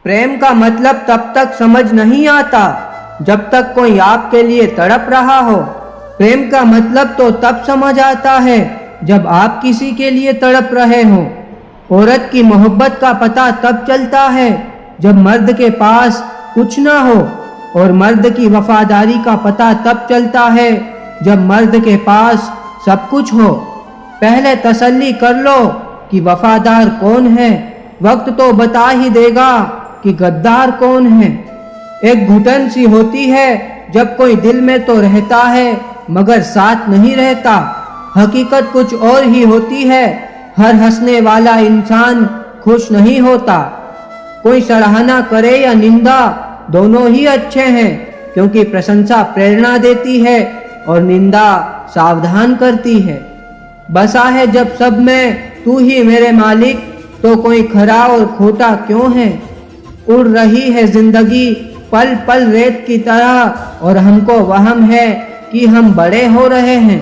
प्रेम का मतलब तब तक समझ नहीं आता जब तक कोई आपके लिए तड़प रहा हो। प्रेम का मतलब तो तब समझ आता है जब आप किसी के लिए तड़प रहे हो। औरत की मोहब्बत का पता तब चलता है जब मर्द के पास कुछ ना हो, और मर्द की वफादारी का पता तब चलता है जब मर्द के पास सब कुछ हो। पहले तसल्ली कर लो कि वफादार कौन है, वक्त तो बता ही देगा कि गद्दार कौन है। एक घुटन सी होती है जब कोई दिल में तो रहता है मगर साथ नहीं रहता। हकीकत कुछ और ही होती है, हर हंसने वाला इंसान खुश नहीं होता। कोई सराहना करे या निंदा, दोनों ही अच्छे हैं, क्योंकि प्रशंसा प्रेरणा देती है और निंदा सावधान करती है। बसा है जब सब में तू ही मेरे मालिक, तो कोई खरा और खोटा क्यों है। उड़ रही है जिंदगी पल पल रेत की तरह, और हमको वहम है कि हम बड़े हो रहे हैं।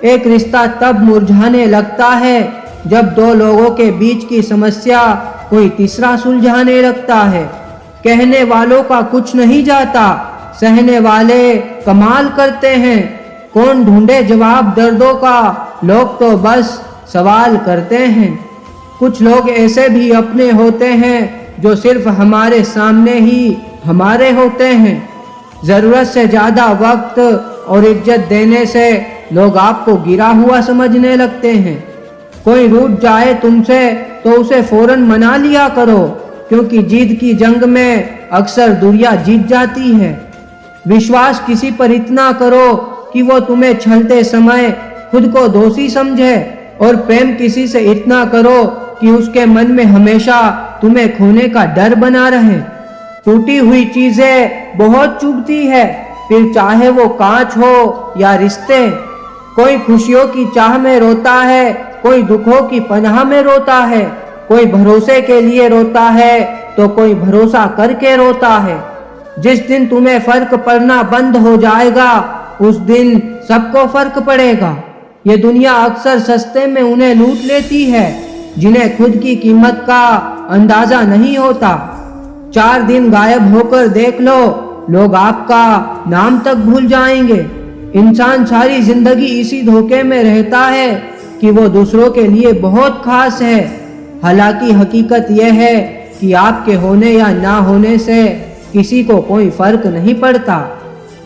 एक रिश्ता तब मुरझाने लगता है जब दो लोगों के बीच की समस्या कोई तीसरा सुलझाने लगता है। कहने वालों का कुछ नहीं जाता, सहने वाले कमाल करते हैं। कौन ढूंढे जवाब दर्दों का, लोग तो बस सवाल करते हैं। कुछ लोग ऐसे भी अपने होते हैं जो सिर्फ हमारे सामने ही हमारे होते हैं। जरूरत से ज्यादा वक्त और इज्जत देने से लोग आपको गिरा हुआ समझने लगते हैं। कोई रूठ जाए तुमसे तो उसे फौरन मना लिया करो, क्योंकि जीत की जंग में अक्सर दुनिया जीत जाती है। विश्वास किसी पर इतना करो कि वो तुम्हें छलते समय खुद को दोषी समझे, और प्रेम किसी से इतना करो कि उसके मन में हमेशा तुम्हें खोने का डर बना रहे। टूटी हुई चीजें बहुत चुभती है, फिर चाहे वो कांच हो या रिश्ते। कोई खुशियों की चाह में रोता है, कोई दुखों की पनाह में रोता है। कोई भरोसे के लिए रोता है तो कोई भरोसा करके रोता है। जिस दिन तुम्हें फर्क पड़ना बंद हो जाएगा, उस दिन सबको फर्क पड़ेगा। ये दुनिया अक्सर सस्ते में उन्हें लूट लेती है जिन्हें खुद की कीमत का अंदाजा नहीं होता। 4 दिन गायब होकर देख लो, लोग आपका नाम तक भूल जाएंगे। इंसान सारी जिंदगी इसी धोखे में रहता है कि वो दूसरों के लिए बहुत खास है। हालांकि हकीकत यह है कि आपके होने या ना होने से किसी को कोई फर्क नहीं पड़ता।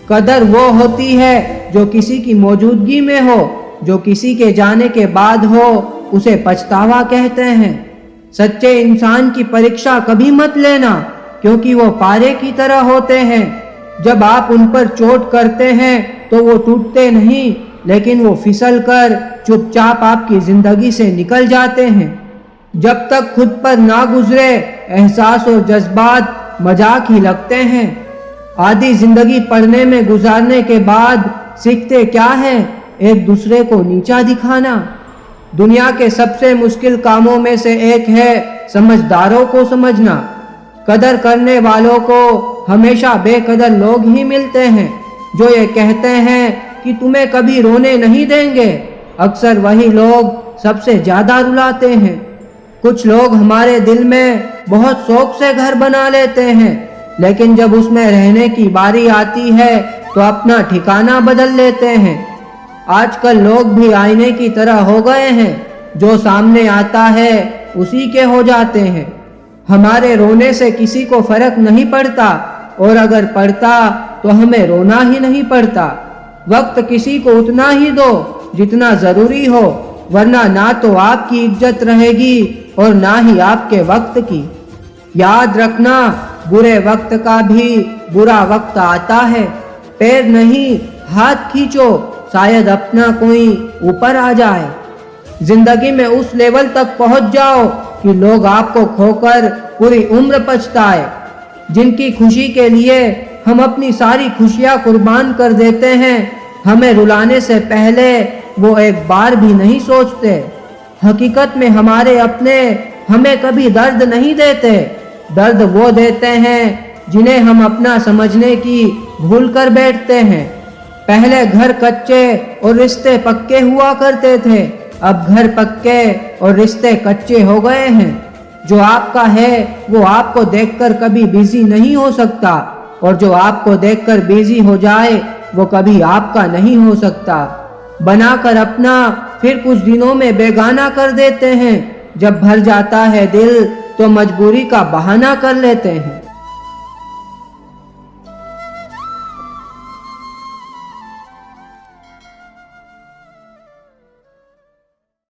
कदर वो होती है जो किसी की मौजूदगी में हो, जो किसी के जाने के बाद हो उसे पछतावा कहते हैं। सच्चे इंसान की परीक्षा कभी मत लेना, क्योंकि वो पारे की तरह होते हैं। जब आप उन पर चोट करते हैं तो वो टूटते नहीं, लेकिन वो फिसल कर चुपचाप आपकी जिंदगी से निकल जाते हैं। जब तक खुद पर ना गुजरे, एहसास और जज्बात मजाक ही लगते हैं। आधी जिंदगी पढ़ने में गुजारने के बाद सीखते क्या है? एक दूसरे को नीचा दिखाना। दुनिया के सबसे मुश्किल कामों में से एक है समझदारों को समझना। कदर करने वालों को हमेशा बेकदर लोग ही मिलते हैं, जो ये कहते हैं कि तुम्हें कभी रोने नहीं देंगे। अक्सर वही लोग सबसे ज्यादा रुलाते हैं। कुछ लोग हमारे दिल में बहुत शौक से घर बना लेते हैं, लेकिन जब उसमें रहने की बारी आती है तो अपना ठिकाना बदल लेते हैं। आजकल लोग भी आईने की तरह हो गए हैं, जो सामने आता है उसी के हो जाते हैं। हमारे रोने से किसी को फर्क नहीं पड़ता, और अगर पड़ता तो हमें रोना ही नहीं पड़ता। वक्त किसी को उतना ही दो जितना जरूरी हो, वरना ना तो आपकी इज्जत रहेगी और ना ही आपके वक्त की। याद रखना, बुरे वक्त का भी बुरा वक्त आता है। पैर नहीं हाथ खींचो, शायद अपना कोई ऊपर आ जाए। जिंदगी में उस लेवल तक पहुंच जाओ कि लोग आपको खोकर पूरी उम्र पछताए। जिनकी खुशी के लिए हम अपनी सारी खुशियां कुर्बान कर देते हैं, हमें रुलाने से पहले वो एक बार भी नहीं सोचते। हकीकत में हमारे अपने हमें कभी दर्द नहीं देते। दर्द वो देते हैं जिन्हें हम अपना समझने की भूल कर बैठते हैं। पहले घर कच्चे और रिश्ते पक्के हुआ करते थे, अब घर पक्के और रिश्ते कच्चे हो गए हैं। जो आपका है वो आपको देखकर कभी बिजी नहीं हो सकता, और जो आपको देखकर बिजी हो जाए वो कभी आपका नहीं हो सकता। बनाकर अपना फिर कुछ दिनों में बेगाना कर देते हैं। जब भर जाता है दिल तो मजबूरी का बहाना कर लेते हैं।